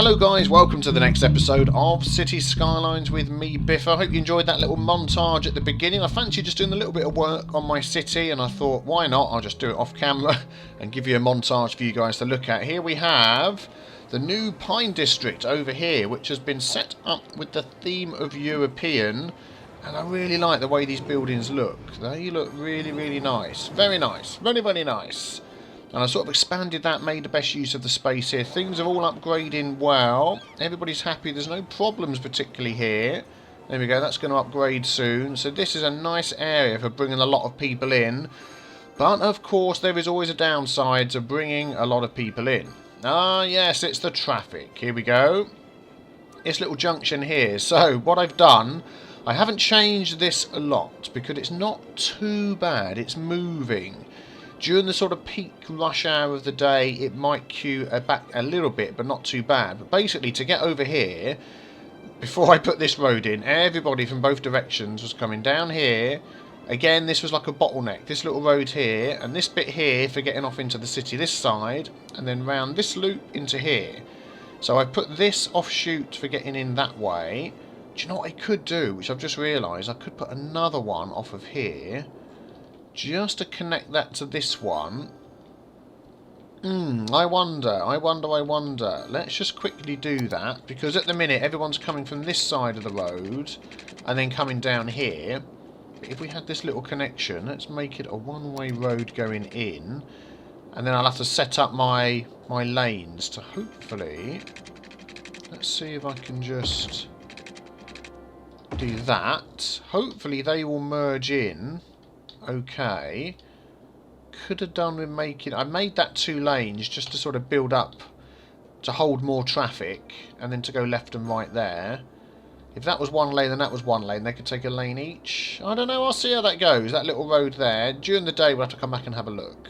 Hello guys, welcome to the next episode of City Skylines with me, Biffa. I hope you enjoyed that little montage at the beginning. I fancy just doing a little bit of work on my city, and I thought, why not? I'll just do it off camera and give you a montage for you guys to look at. Here we have the new Pine District over here, which has been set up with the theme of European, and I really like the way these buildings look. They look really, really nice. Very nice. Very, very nice. And I sort of expanded that, made the best use of the space here. Things are all upgrading well. Everybody's happy. There's no problems particularly here. There we go. That's going to upgrade soon. So this is a nice area for bringing a lot of people in. But, of course, there is always a downside to bringing a lot of people in. Ah, yes, it's the traffic. Here we go. This little junction here. So, what I've done, I haven't changed this a lot because it's not too bad. It's moving. During the sort of peak rush hour of the day, it might queue back a little bit, but not too bad. But basically, to get over here, before I put this road in, everybody from both directions was coming down here. Again, this was like a bottleneck. This little road here, and this bit here for getting off into the city this side, and then round this loop into here. So I put this offshoot for getting in that way. Do you know what I could do, which I've just realised? I could put another one off of here, just to connect that to this one. I wonder. Let's just quickly do that, because at the minute everyone's coming from this side of the road and then coming down here. But if we had this little connection, let's make it a one-way road going in, and then I'll have to set up my lanes to hopefully... Let's see if I can just do that. Hopefully they will merge in. Okay, could have done with making... I made that 2 lanes just to sort of build up to hold more traffic, and then to go left and right there. If that was 1 lane and that was 1 lane, they could take a lane each. I don't know, I'll see how that goes. That little road there, during the day we'll have to come back and have a look.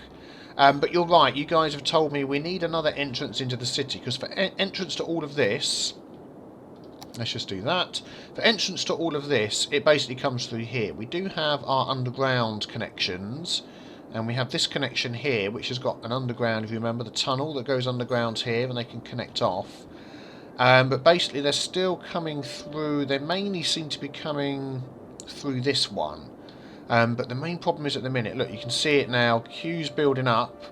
But you're right, you guys have told me we need another entrance into the city, because for entrance to all of this... Let's just do that. For entrance to all of this, it basically comes through here. We do have our underground connections, and we have this connection here, which has got an underground, if you remember, the tunnel that goes underground here, and they can connect off. But basically, they're still coming through. They mainly seem to be coming through this one. But the main problem is at the minute, look, you can see it now, queues building up.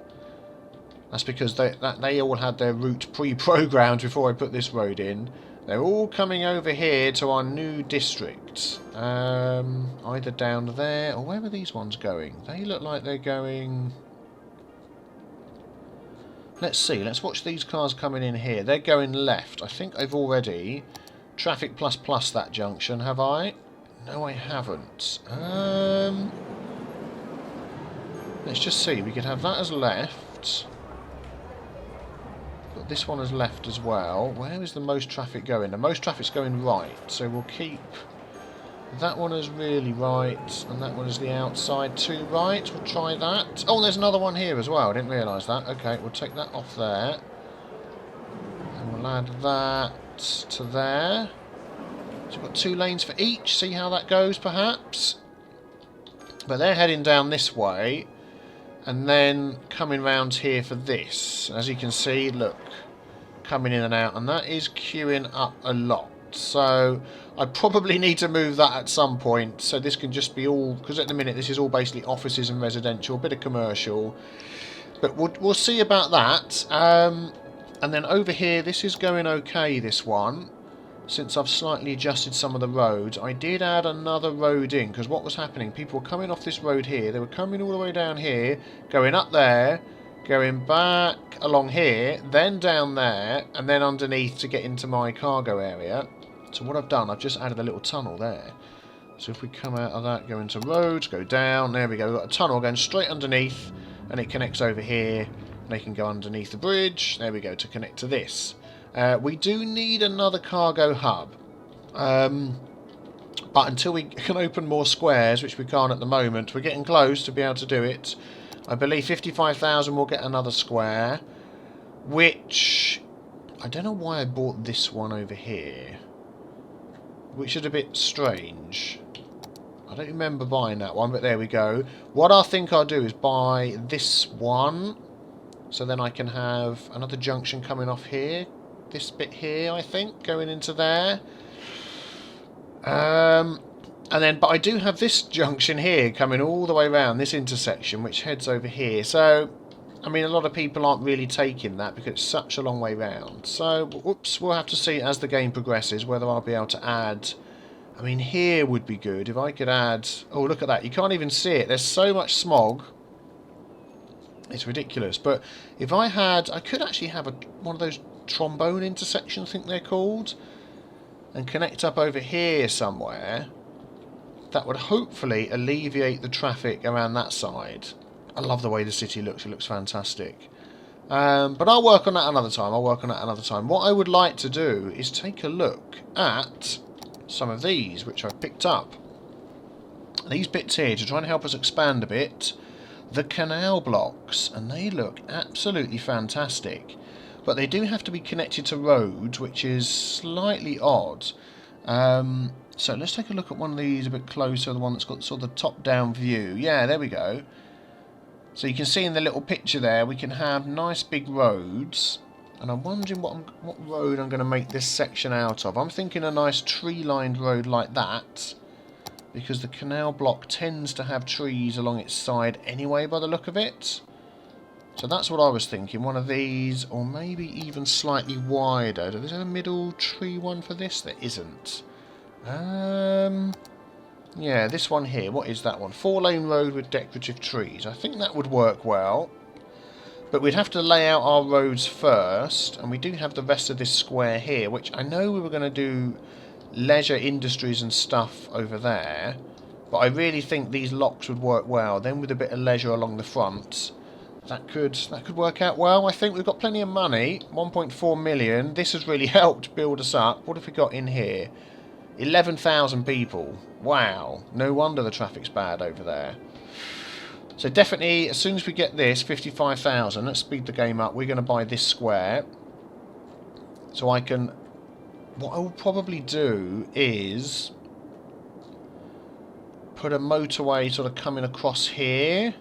That's because they all had their route pre-programmed before I put this road in. They're all coming over here to our new district. Either down there, or where are these ones going? They look like they're going... Let's see, let's watch these cars coming in here. They're going left. I think I've already traffic plus that junction, have I? No, I haven't. Let's just see, we could have that as left. But this one has left as well. Where is the most traffic going? The most traffic's going right, so we'll keep that one as really right, and that one is the outside to right. We'll try that. Oh, there's another one here as well. I didn't realise that. Okay, we'll take that off there. And we'll add that to there. So we've got 2 lanes for each. See how that goes, perhaps? But they're heading down this way, and then coming round here for this. As you can see, look, coming in and out, and that is queuing up a lot. So I probably need to move that at some point, so this can just be all, because at the minute this is all basically offices and residential, a bit of commercial. But we'll see about that. And then over here, this is going okay, this one. Since I've slightly adjusted some of the roads, I did add another road in, because what was happening, people were coming off this road here, they were coming all the way down here, going up there, going back along here, then down there, and then underneath to get into my cargo area. So what I've done, I've just added a little tunnel there. So if we come out of that, go into roads, go down, there we go, we've got a tunnel going straight underneath, and it connects over here, and they can go underneath the bridge, there we go, to connect to this. We do need another cargo hub, but until we can open more squares, which we can't at the moment, we're getting close to be able to do it. I believe 55,000 will get another square, which I don't know why I bought this one over here, which is a bit strange. I don't remember buying that one, but there we go. What I think I'll do is buy this one, so then I can have another junction coming off here. this bit here, I think, going into there. And then, but I do have this junction here coming all the way around this intersection, which heads over here. So, I mean, a lot of people aren't really taking that because it's such a long way round. So, whoops, we'll have to see as the game progresses whether I'll be able to add. I mean, here would be good if I could add. Oh, look at that! You can't even see it. There's so much smog. It's ridiculous. But if I had, I could actually have one of those trombone intersections, I think they're called, and connect up over here somewhere. That would hopefully alleviate the traffic around that side. I love the way the city looks. It looks fantastic. But I'll work on that another time. What I would like to do is take a look at some of these, which I've picked up. These bits here to try and help us expand a bit. The Canal Blocks. And they look absolutely fantastic. But they do have to be connected to roads, which is slightly odd. So let's take a look at one of these a bit closer, the one that's got sort of the top-down view. Yeah, there we go. So you can see in the little picture there, we can have nice big roads. And I'm wondering what road I'm going to make this section out of. I'm thinking a nice tree-lined road like that. Because the canal block tends to have trees along its side anyway, by the look of it. So that's what I was thinking. One of these, or maybe even slightly wider. Is there a middle tree one for this? There isn't. Yeah, this one here. What is that one? 4-lane road with decorative trees. I think that would work well. But we'd have to lay out our roads first. And we do have the rest of this square here, which I know we were going to do leisure industries and stuff over there. But I really think these locks would work well. Then with a bit of leisure along the front, that could work out well. I think we've got plenty of money. 1.4 million. This has really helped build us up. What have we got in here? 11,000 people. Wow. No wonder the traffic's bad over there. So definitely, as soon as we get this, 55,000, let's speed the game up. We're going to buy this square. So I can... What I will probably do is put a motorway sort of coming across here.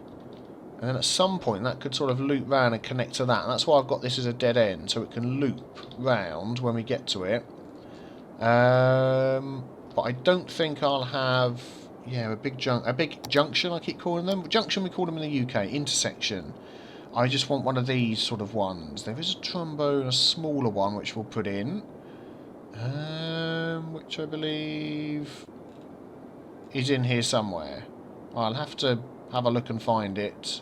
And then at some point that could sort of loop round and connect to that. And that's why I've got this as a dead end. So it can loop round when we get to it. But I don't think I'll have, yeah, a big junction. I keep calling them junction. We call them in the UK intersection. I just want one of these sort of ones. There is a trombone, a smaller one, which we'll put in, which I believe is in here somewhere. I'll have to have a look and find it.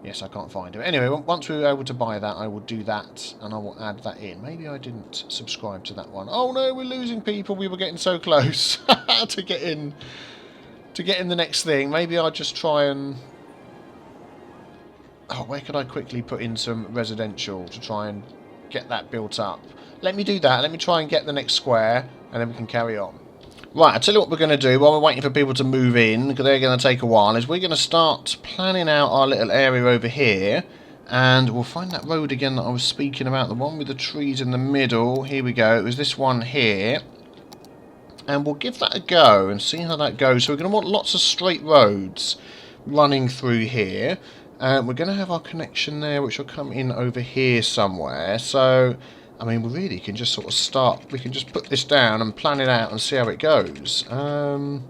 Yes, I can't find it. Anyway, once we're able to buy that, I will do that, and I will add that in. Maybe I didn't subscribe to that one. Oh no, we're losing people. We were getting so close to get in the next thing. Maybe I'll just try and... Oh, where could I quickly put in some residential to try and get that built up? Let me do that. Let me try and get the next square, and then we can carry on. Right, I'll tell you what we're going to do while we're waiting for people to move in, because they're going to take a while, is we're going to start planning out our little area over here, and we'll find that road again that I was speaking about, the one with the trees in the middle. Here we go. It was this one here. And we'll give that a go and see how that goes. So we're going to want lots of straight roads running through here. We're going to have our connection there, which will come in over here somewhere. So... I mean, we really can just sort of start, we can just put this down and plan it out and see how it goes. Now,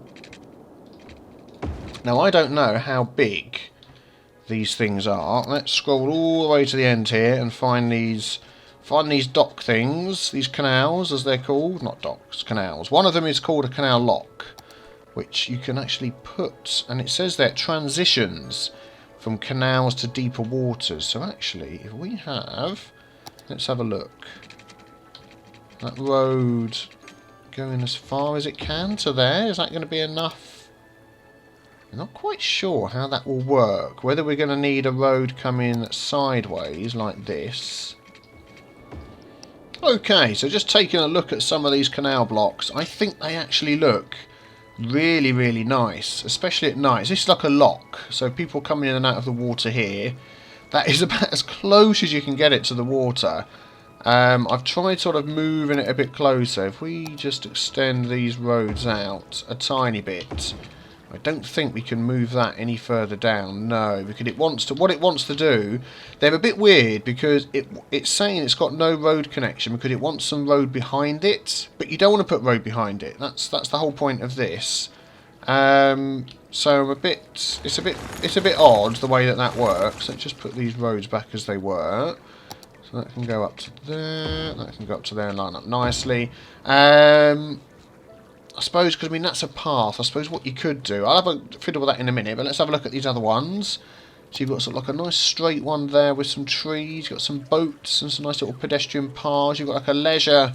I don't know how big these things are. Let's scroll all the way to the end here and find these dock things, these canals as they're called. Not docks, canals. One of them is called a canal lock, which you can actually put, and it says there, transitions from canals to deeper waters. So actually, if we have... Let's have a look. That road going as far as it can to there. Is that going to be enough? I'm not quite sure how that will work. Whether we're going to need a road coming sideways like this. Okay, so just taking a look at some of these canal blocks. I think they actually look really, really nice. Especially at night. This is like a lock. So people coming in and out of the water here. That is about as close as you can get it to the water. I've tried sort of moving it a bit closer. If we just extend these roads out a tiny bit, I don't think we can move that any further down. No, because it wants to. What it wants to do, they're a bit weird because it's saying it's got no road connection because it wants some road behind it, but you don't want to put road behind it. That's the whole point of this. So it's a bit odd the way that works. Let's just put these roads back as they were. So that can go up to there. That can go up to there and line up nicely. I suppose, because I mean that's a path. I suppose what you could do, I'll have a fiddle with that in a minute, but let's have a look at these other ones. So you've got sort of like a nice straight one there with some trees. You've got some boats and some nice little pedestrian paths. You've got like a leisure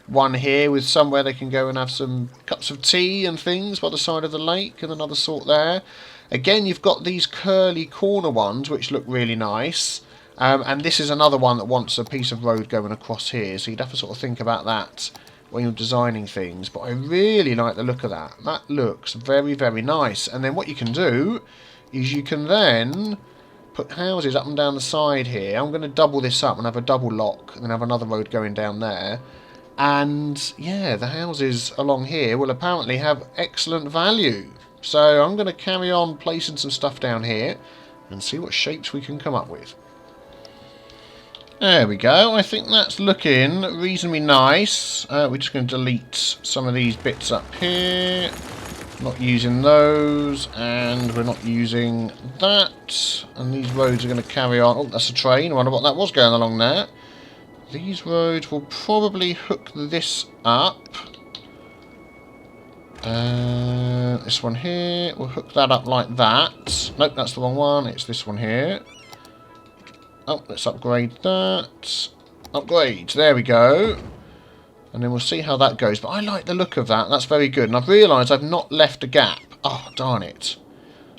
one here with somewhere they can go and have some cups of tea and things by the side of the lake, and another sort there. Again, you've got these curly corner ones which look really nice. And this is another one that wants a piece of road going across here, so you'd have to sort of think about that when you're designing things. But I really like the look of that. That looks very, very nice. And then what you can do is you can then put houses up and down the side here. I'm going to double this up and have a double lock and then have another road going down there. And yeah, the houses along here will apparently have excellent value. So I'm going to carry on placing some stuff down here and see what shapes we can come up with. There we go. I think that's looking reasonably nice. We're just going to delete some of these bits up here. Not using those, and we're not using that. And these roads are going to carry on. Oh, that's a train. I wonder what that was going along there. These roads will probably hook this up. This one here, we'll hook that up like that. Nope, that's the wrong one. It's this one here. Oh, let's upgrade that. Upgrade. There we go. And then we'll see how that goes. But I like the look of that. That's very good. And I've realised I've not left a gap. Oh, darn it.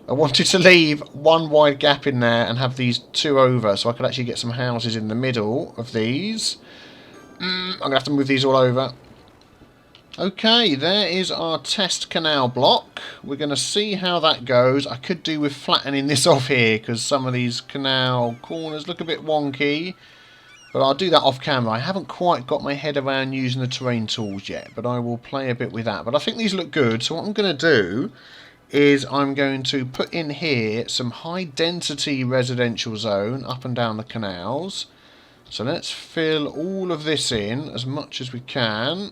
I wanted to leave one wide gap in there and have these two over so I could actually get some houses in the middle of these. I'm going to have to move these all over. Okay, there is our test canal block. We're going to see how that goes. I could do with flattening this off here because some of these canal corners look a bit wonky. But I'll do that off camera. I haven't quite got my head around using the terrain tools yet, but I will play a bit with that. But I think these look good, so what I'm going to do is I'm going to put in here some high density residential zone up and down the canals. So let's fill all of this in as much as we can.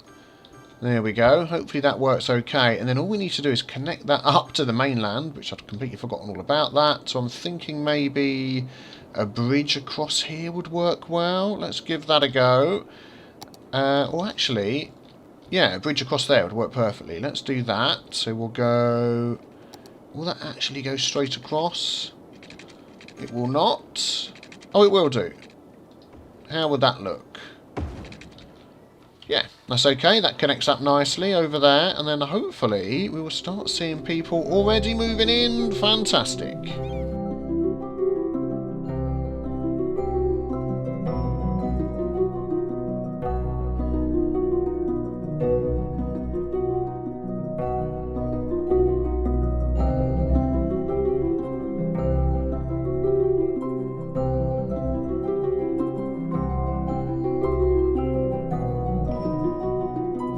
There we go. Hopefully that works okay. And then all we need to do is connect that up to the mainland, which I'd completely forgotten all about that. So I'm thinking maybe a bridge across here would work well. Let's give that a go. Or actually, yeah, a bridge across there would work perfectly. Let's do that. So we'll go... Will that actually go straight across? It will not. Oh, it will do. How would that look? Yeah, that's okay. That connects up nicely over there. And then hopefully we will start seeing people already moving in. Fantastic.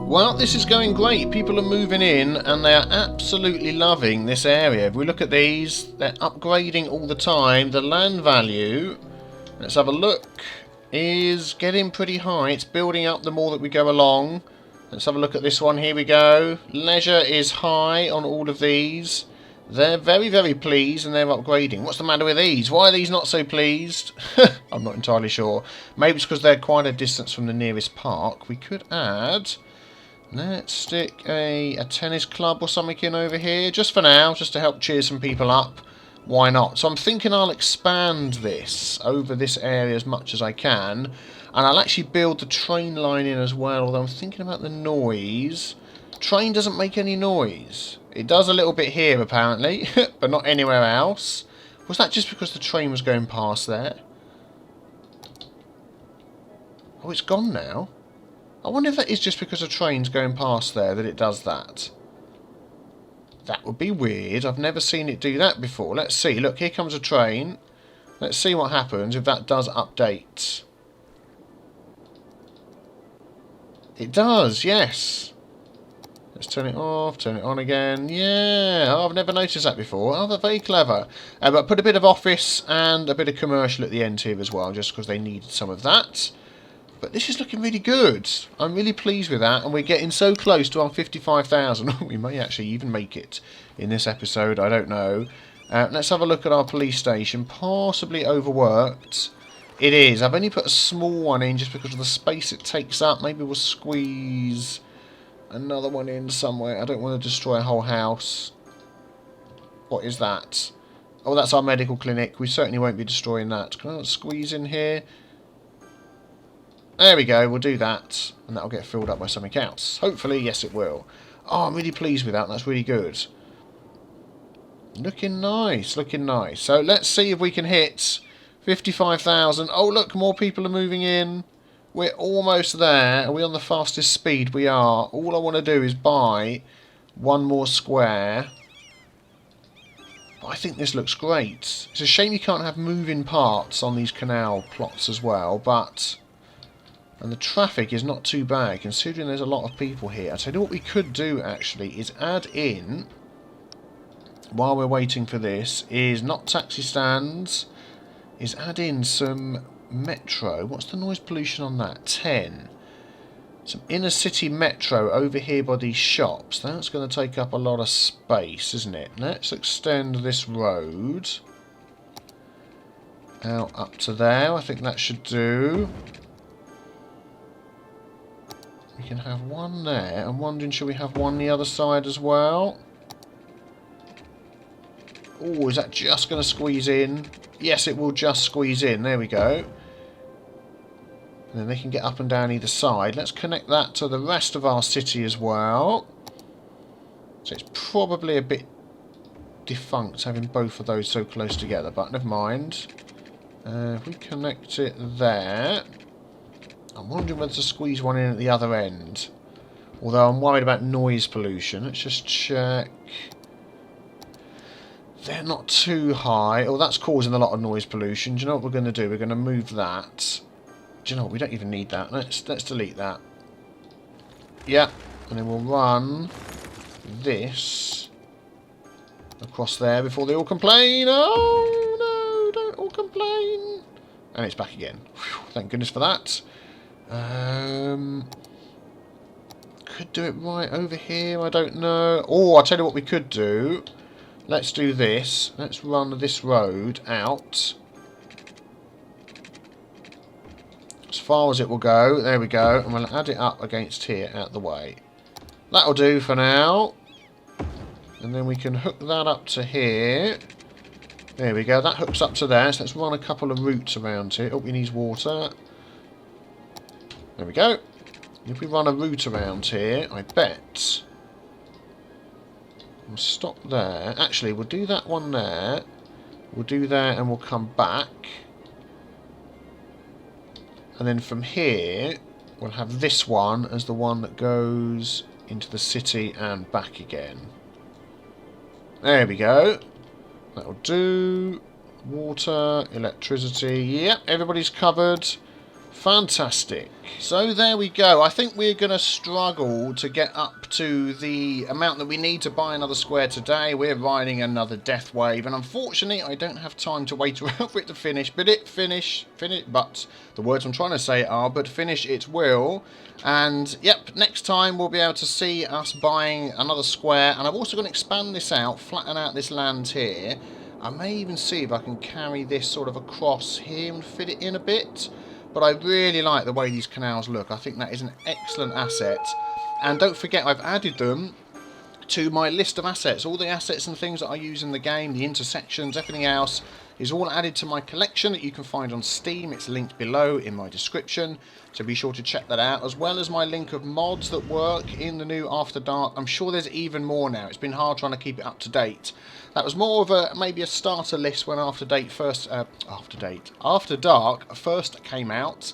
Well, this is going great. People are moving in and they are absolutely loving this area. If we look at these, they're upgrading all the time. The land value, let's have a look, is getting pretty high. It's building up the more that we go along. Let's have a look at this one. Here we go. Leisure is high on all of these. They're very, very pleased and they're upgrading. What's the matter with these? Why are these not so pleased? I'm not entirely sure. Maybe it's because they're quite a distance from the nearest park. We could add... Let's stick a tennis club or something in over here, just for now, just to help cheer some people up. Why not? So I'm thinking I'll expand this over this area as much as I can, and I'll actually build the train line in as well, although I'm thinking about the noise. Train doesn't make any noise. It does a little bit here, apparently, but not anywhere else. Was that just because the train was going past there? Oh, it's gone now. I wonder if that is just because a train's going past there that it does that. That would be weird. I've never seen it do that before. Let's see. Look, here comes a train. Let's see what happens if that does update. It does, yes. Let's turn it off, turn it on again. Yeah, oh, I've never noticed that before. Oh, they're very clever. But put a bit of office and a bit of commercial at the end here as well, just because they needed some of that. But this is looking really good. I'm really pleased with that, and we're getting so close to our 55,000. We may actually even make it in this episode, I don't know. Let's have a look at our police station. Possibly overworked. It is. I've only put a small one in just because of the space it takes up. Maybe we'll squeeze another one in somewhere. I don't want to destroy a whole house. What is that? Oh, that's our medical clinic. We certainly won't be destroying that. Can I squeeze in here? There we go. We'll do that. And that'll get filled up by something else. Hopefully, yes it will. Oh, I'm really pleased with that. That's really good. Looking nice. Looking nice. So let's see if we can hit 55,000. Oh, look. More people are moving in. We're almost there. Are we on the fastest speed? We are. All I want to do is buy one more square. I think this looks great. It's a shame you can't have moving parts on these canal plots as well, but... And the traffic is not too bad, considering there's a lot of people here. I'll tell you what we could do, actually, is add in, while we're waiting for this, is not taxi stands, is add in some... metro. What's the noise pollution on that? 10. Some inner city metro over here by these shops. That's going to take up a lot of space, isn't it? Let's extend this road out up to there. I think that should do. We can have one there. I'm wondering, should we have one the other side as well? Oh, is that just going to squeeze in? Yes, it will just squeeze in. There we go. And then they can get up and down either side. Let's connect that to the rest of our city as well. So it's probably a bit defunct having both of those so close together, but never mind. If we connect it there... I'm wondering whether to squeeze one in at the other end. Although I'm worried about noise pollution. Let's just check... They're not too high. Oh, that's causing a lot of noise pollution. Do you know what we're going to do? We're going to move that... Do you know what? We don't even need that. Let's delete that. Yeah. And then we'll run this across there before they all complain. Oh, no. Don't all complain. And it's back again. Whew, thank goodness for that. Could do it right over here. I don't know. Oh, I'll tell you what we could do. Let's do this. Let's run this road out. As far as it will go. There we go. And we'll add it up against here out the way. That'll do for now. And then we can hook that up to here. There we go. That hooks up to there. So let's run a couple of routes around here. Oh, we need water. There we go. If we run a route around here, I bet... We'll stop there. Actually, we'll do that one there. We'll do that and we'll come back. And then from here, we'll have this one as the one that goes into the city and back again. There we go. That'll do. Water, electricity. Yep, everybody's covered. Fantastic. So there we go. I think we're going to struggle to get up to the amount that we need to buy another square today. We're riding another death wave, and unfortunately I don't have time to wait around for it to finish. But finish, but the words I'm trying to say are, but finish it will. And yep, next time we'll be able to see us buying another square. And I'm also going to expand this out, flatten out this land here. I may even see if I can carry this sort of across here and fit it in a bit. But I really like the way these canals look. I think that is an excellent asset. And don't forget, I've added them to my list of assets. All the assets and things that I use in the game, the intersections, everything else, is all added to my collection that you can find on Steam. It's linked below in my description, so be sure to check that out, as well as my link of mods that work in the new After Dark. I'm sure there's even more now. It's been hard trying to keep it up to date. That was more of a maybe a starter list when After Dark first came out.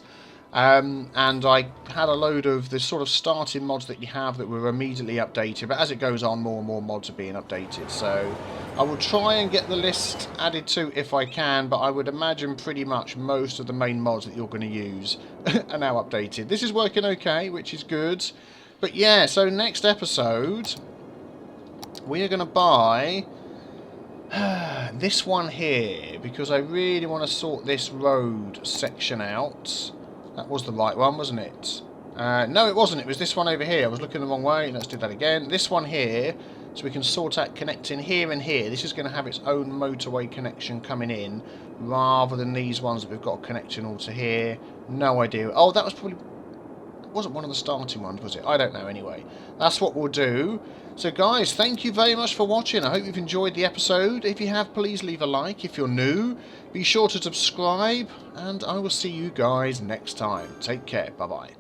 And I had a load of the sort of starting mods that you have that were immediately updated, but as it goes on, more and more mods are being updated. So I will try and get the list added to if I can, but I would imagine pretty much most of the main mods that you're going to use are now updated. This is working okay, which is good. But yeah, so next episode, we are going to buy this one here, because I really want to sort this road section out. That was the right one, wasn't it? No, it wasn't. It was this one over here. I was looking the wrong way. Let's do that again. This one here, so we can sort out connecting here and here. This is going to have its own motorway connection coming in, rather than these ones that we've got a connection all to here. No idea. Oh, that was probably... wasn't one of the starting ones, was it? I don't know anyway. That's what we'll do. So guys, thank you very much for watching. I hope you've enjoyed the episode. If you have, please leave a like. If you're new, be sure to subscribe. And I will see you guys next time. Take care. Bye-bye.